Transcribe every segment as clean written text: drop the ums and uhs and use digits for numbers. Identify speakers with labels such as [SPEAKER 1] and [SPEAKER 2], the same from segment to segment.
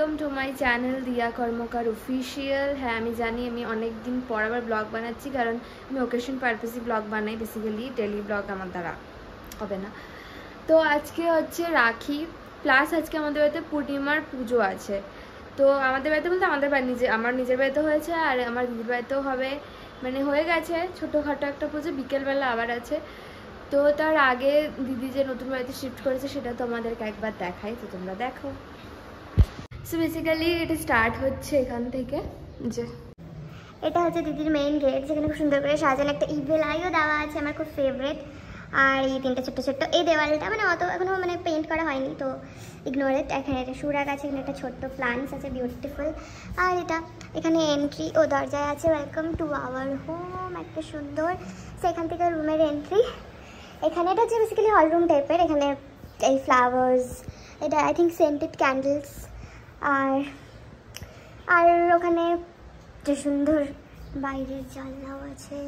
[SPEAKER 1] Welcome to my channel দিয়া কর্মকার official. হ্যাঁ, আমি জানি আমি অনেক দিন পর আবার ব্লগ বানাচ্ছি, কারণ আমি ওকেশন পারপাসে ব্লগ বানাই, বেসিক্যালি ডেলি ব্লগ আমার দ্বারা হবে না। তো আজকে হচ্ছে রাখি, প্লাস আজকে আমাদের বাড়িতে পূর্ণিমার পুজো আছে। তো আমাদের বাড়িতে বলতে আমার নিজের বাড়িতে হয়েছে, আর আমার দিদির বাড়িতেও হবে, মানে হয়ে গেছে ছোটোখাটো একটা পুজো, বিকেলবেলা আবার আছে। তো তার আগে দিদি যে নতুন বাড়িতে শিফট করেছে সেটা তোমাদেরকে একবার দেখাই, তো তোমরা দেখো। সো বেসিক্যালি এটা স্টার্ট হচ্ছে এখান থেকে, যে
[SPEAKER 2] এটা হচ্ছে দিদির মেইন গেট, যেখানে খুব সুন্দর করে সাজানো একটা ইভেল আইও দেওয়া আছে, আমার খুব ফেভারিট। আর এই তিনটা ছোট্ট ছোট্ট এই দেওয়ালটা মানে অত এখনও মানে পেইন্ট করা হয়নি, তো ইগনোর ইট। এখানে একটা সুরাগ আছে, এখানে একটা ছোট্ট প্লান্টস আছে, বিউটিফুল। আর এখানে এন্ট্রি ও দরজায় আছে ওয়েলকাম টু আওয়ার হোম, একটা সুন্দর। সো এখান থেকে রুমের এন্ট্রি। এখানে এটা হচ্ছে বেসিক্যালি হল রুম টাইপের, এখানে এই ফ্লাওয়ার্স, এটা আই থিঙ্ক সেন্টেড ক্যান্ডেলস, আর ওখানে যে সুন্দর বাইরের জানলাও আছে।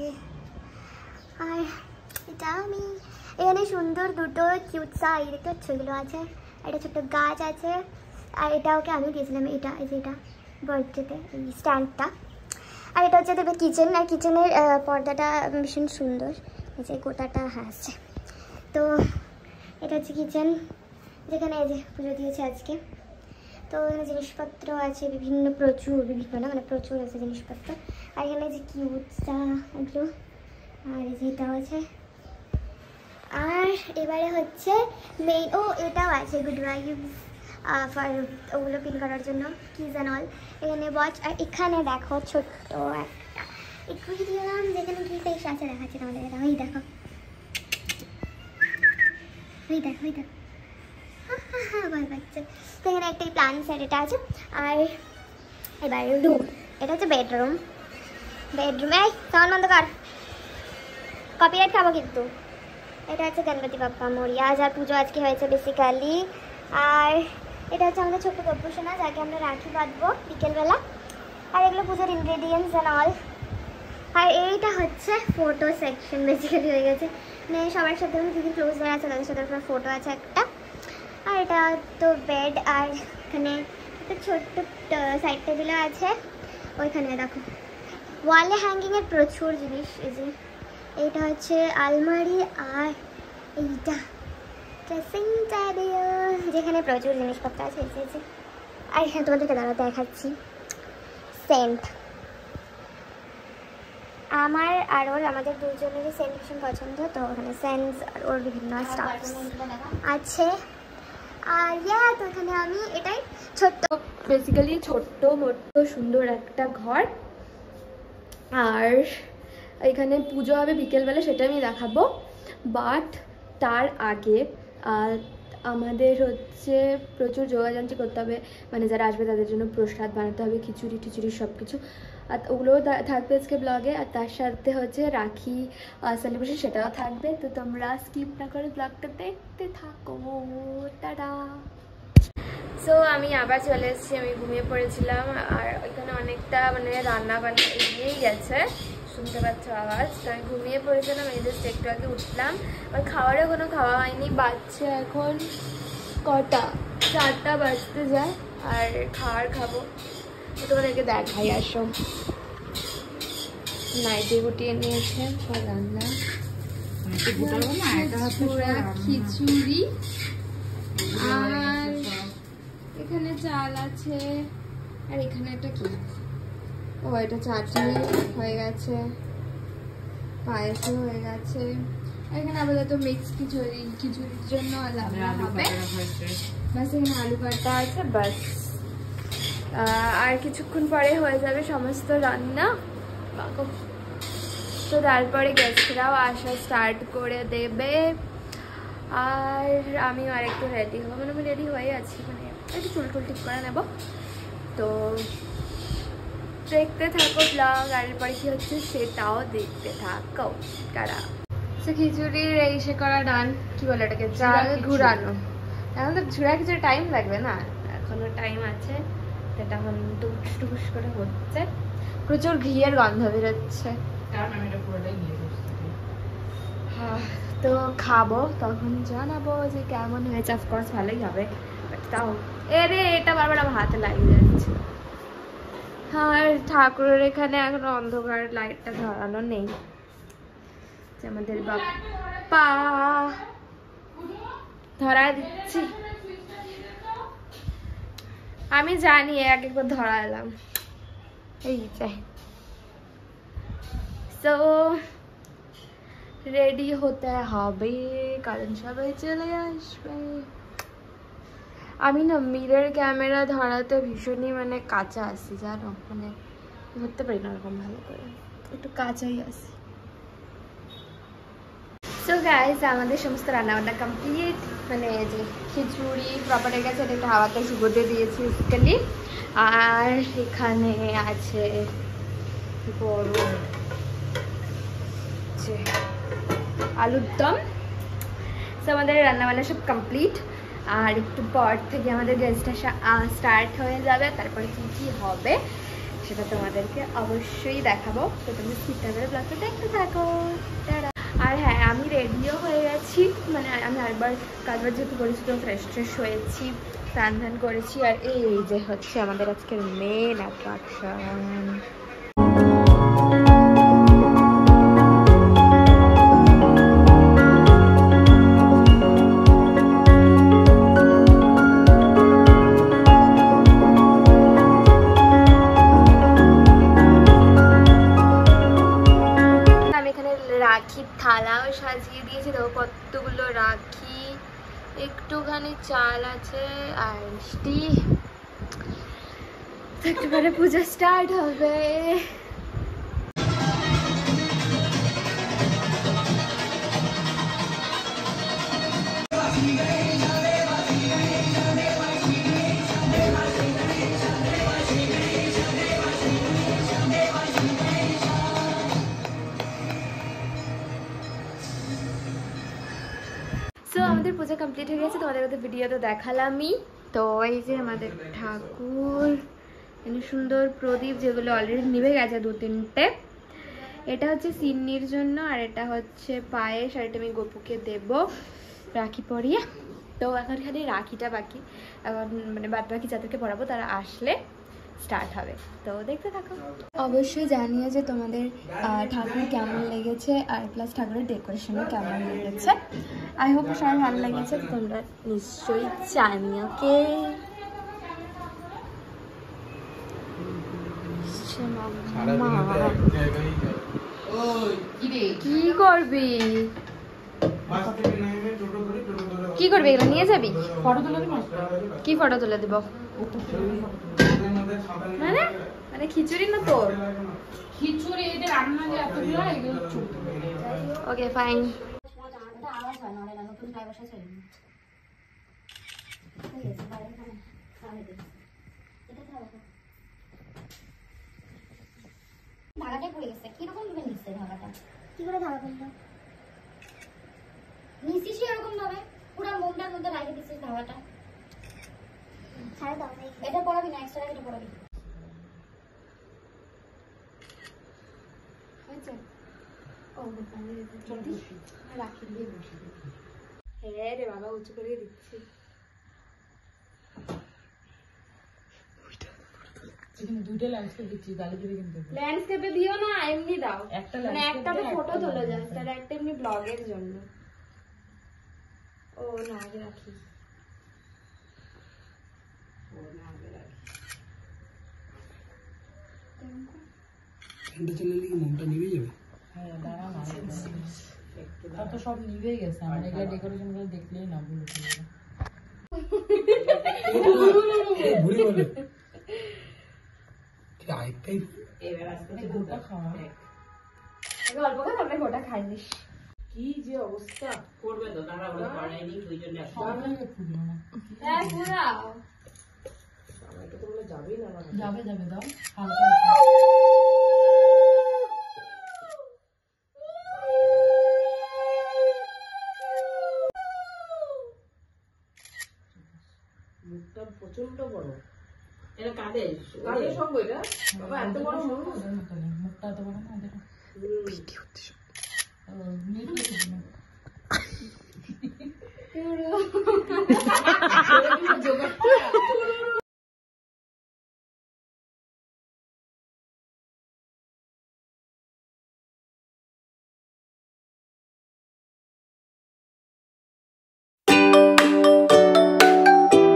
[SPEAKER 2] আর এটা আমি এখানে সুন্দর দুটো কিউটসা এই দেখতে ছবিগুলো আছে, একটা ছোট্ট গাছ আছে। আর এটা ওকে আমি দিয়েছিলাম, এটা বার্থডেতে এই স্ট্যান্ডটা। আর এটা হচ্ছে দেখবে কিচেন, আর কিচেনের পর্দাটা ভীষণ সুন্দর, এই যে গোটাটা আছে। তো এটা হচ্ছে কিচেন, যেখানে এই যে পুজো দিয়েছে আজকে। তো এখানে জিনিসপত্র আছে প্রচুর আছে জিনিসপত্র। আর এখানে যে কিউটসা এগুলো, আর এই যে এটাও আছে। আর এবারে হচ্ছে মেইন, এটাও আছে গুড ভাইবস ফর ওগুলো পিন করার জন্য, কিজ অ্যান্ড অল। এখানে ওয়াচ। আর এখানে দেখো ছোট্ট একটা অ্যাকুয়ারিয়াম, যেখানে কি ফিশ আছে দেখাচ্ছি তোমাদের। এটা ওই দেখো ভয় পাচ্ছে। তো এখানে একটা প্লান্ট সাইড এটা আছে। আর এবার রুম, এটা হচ্ছে বেডরুমে সাউন্ড বন্ধ কর, কপিরাইট খাবো কিন্তু। এটা হচ্ছে গণপতি বাপ্পা মরিয়া, যার পুজো আজকে হয়েছে বেসিক্যালি। আর এটা হচ্ছে আমাদের ছোট্ট গব্বসোনা, যাকে আমরা রাখি বাঁধবো বিকেলবেলা। আর এগুলো পুজোর ইনগ্রেডিয়েন্টস অ্যান্ড অল। আর এইটা হচ্ছে ফটো সেকশন বেসিক্যালি হয়ে গেছে, মানে সবার সাথে যদি ক্লোজ হয়ে আছে তাদের সাথে একটা ফটো আছে একটা। আর এটা তো বেড, আর এখানে একটা ছোট্ট সাইড টেবিলও আছে। ওইখানে দেখো ওয়ালে হ্যাঙ্গিংয়ের প্রচুর জিনিস। এই যে এইটা হচ্ছে আলমারি, আর এইটা ড্রেসিং টেবিল, যেখানে প্রচুর জিনিসপত্র আছে। আর এখানে তোমাদেরকে দেখাচ্ছি সেন্ট। আমার আর আমাদের দুজনেরই সেন্ট ভীষণ পছন্দ, তো ওখানে সেন্টস আর ওর বিভিন্ন স্টাফ আছে। আর তো এখানে আমি এটাই ছোট্ট,
[SPEAKER 1] বেসিক্যালি ছোট্ট মোট্ট সুন্দর একটা ঘর। আর এখানে পুজো হবে বিকেলবেলা, সেটা আমি দেখাবো। বাট তার আগে আমাদের হচ্ছে প্রচুর যোগাযান্ত্রিক করতে হবে, মানে যারা আসবে তাদের জন্য প্রসাদ বানাতে হবে, খিচুড়ি সব কিছু। আর ওগুলোও থাকবে আজকে ব্লগে। আর তার সাথে হচ্ছে রাখি সেলিব্রেশন, সেটাও থাকবে। তো তোমরা স্কিপ না করে ব্লগটা দেখতে থাকো। টাটা। সো আমি আবার চলে এসেছি, আমি ঘুমিয়ে পড়েছিলাম। আর ওইখানে অনেকটা মানে রান্না বান্না এগিয়েই গেছে, শুনতে পাচ্ছ আওয়াজ। তো আমি ঘুমিয়ে পড়েছিলাম, এই জাস্ট একটু আগে উঠলাম। আর খাওয়ারও কোনো খাওয়া হয়নি, বাজছে এখন কটা, 4টা বাজতে যায়। আর খাবো, তোমাদেরকে দেখাই। আসো, নাইটি গুটিয়ে নিয়েছে সব রান্না, খিচুড়ি, আর এখানে চাল আছে। আর এখানে একটা কি, এটা চাটনি হয়ে গেছে, পায়েসও হয়ে গেছে। আর এখানে আপাতত মিক্স খিচুড়ির জন্য রান্না হবে। বাস এখানে আলু কাটা আছে, বাস। আর কিছুক্ষণ পরে হয়ে যাবে সমস্ত রান্না। তো তারপরে গেস্টরাও আসা স্টার্ট করে দেবে। আর আমিও আরেকটু রেডি হবো, মানে আমি রেডি হয়ে আছি, মানে একটু চুল ঠিক করে নেব। তো দেখতে থাকো ব্লগ, আর এরপরে কি হচ্ছে সেটাও দেখতে থাকো। কারা সে খিচুড়ির সে করা ডান, কি বলে এটাকে, চাল ঘুরানো। এখন তো ঝুড়া খিচুড়ি টাইম লাগবে না, এখনো টাইম আছে। এটা এখন টুকুস করে হচ্ছে, প্রচুর ঘিয়ের গন্ধ বেরোচ্ছে। তো তো খাবো তখন জানাবো যে কেমন হয়েছে। অফকোর্স ভালোই হবে, বাট তাও এরে এটা বারবার আমার হাতে লাগিয়ে যাচ্ছে। আর ঠাকুরের এখানে এখন অন্ধকার, লাইটটা ধরানো নেই। আমাদের বাপ্পা ধরা দিচ্ছি, আমি জানি এক একবার ধরা এলাম এই চাই। তো রেডি হতে হবে কারণ সবাই চলে আসবে। আমি না মিরর ক্যামেরা ধরাতে ভীষণই মানে কাঁচা আসি, জানো, মানে ধরতে পারি না ওরকম ভালো করে, একটু কাঁচাই আসি। সো গাইস, আমাদের সমস্ত রান্নাবান্না কমপ্লিট। মানে যে খিচুড়ি প্রপার হয়ে গেছে, এটা হাওয়াতে শুকোতে দিয়েছি বেসিক্যালি। আর এখানে আছে বড় আলুর দম। সো আমাদের রান্নাবান্না সব কমপ্লিট। আর একটু পর থেকে আমাদের গেস্ট আসা স্টার্ট হয়ে যাবে। তারপরে কি কি হবে সেটা তোমাদেরকে অবশ্যই দেখাবো। তো তুমি স্কিপটা করে ব্লগটা দেখতে থাকো। আর হ্যাঁ, আমি রেডিও হয়ে গেছি, মানে আমি আরেকবার কাজবার যেহেতু করেছি তো ফ্রেশ ট্রেশ হয়েছি, স্নান ধান করেছি। আর এই যে হচ্ছে আমাদের আজকের মেন অ্যাট্রাকশন। রাখির থালাও সাজিয়ে দিয়েছে, দেখো কতগুলো রাখি, একটুখানি চাল আছে আর মিষ্টি। একেবারে পূজা স্টার্ট হবে। তো আমাদের পূজা কমপ্লিট হয়ে গেছে, তোমাদের মধ্যে ভিডিও তো দেখালামই। তো এই যে আমাদের ঠাকুর, এখানে সুন্দর প্রদীপ যেগুলো অলরেডি নিভে গেছে 2-3টে। এটা হচ্ছে সিন্নির জন্য, আর এটা হচ্ছে পায়েস, আর এটা আমি গপুকে দেব রাখি পরিয়ে। তো এখন খালি রাখিটা বাকি, এখন মানে বাদ বাকি যাদেরকে পড়াবো তারা আসলে স্টার্ট হবে। তো দেখতে থাকো। অবশ্যই জানিয়ে যে তোমাদের ঠাকুর কেমন লেগেছে, আর প্লাস ঠাকুরের ডেকোরেশনও কেমন লেগেছে। আই হোপ সবার ভালো লেগেছে, তোমরা নিশ্চয়ই জানিও। কে কি করবি, কি করবি, এগুলো নিয়ে যাবি? কি ফটো তুলে দিব? মানে মানে খিচুড়ি না তোর? খিচুড়ি এটা রান্না যে এতগুলো এগুলো চুপ। Okay fine.
[SPEAKER 2] ধাগাটাই পড়ে গেছে, কিরকম ভাবে নিচ্ছে ধাগাটা? কি করে ধাগা পড়লো? নিচ্ছিস এরকম ভাবে পুরো মোমটার মধ্যে লাগিয়ে দিচ্ছিস ধাগাটা। ছাড়া দাও, এটা পড়াবি না, এক্সট্রা এটা পড়াবি।
[SPEAKER 1] হ্যাঁ রে বাবা, উঁচু করে দিচ্ছি। ল্যান্ডস্কেপে দিও না, এমনি দাও। মানে একটা তো ফটো তোলা যায়, তার একটা এমনি ব্লগের জন্য। ও না, আগে রাখি।
[SPEAKER 3] সব নিভে গেছে, আমার এগুলো ডেকোরেশন করে দেখলেই না ভুল
[SPEAKER 1] অল্প করে আমরা গোটা খাইনিস।
[SPEAKER 3] কি যে অবস্থা করবে তো তারা ওরা করায়নি, ওই জন্য যাবে যাবে দাও হালকা। মুখটা প্রচন্ড বড়, এটা কাদের সঙ্গে এটা বাবা, এত বড় মুখটা এত বড় না, দেখো ভিডিও
[SPEAKER 1] এবার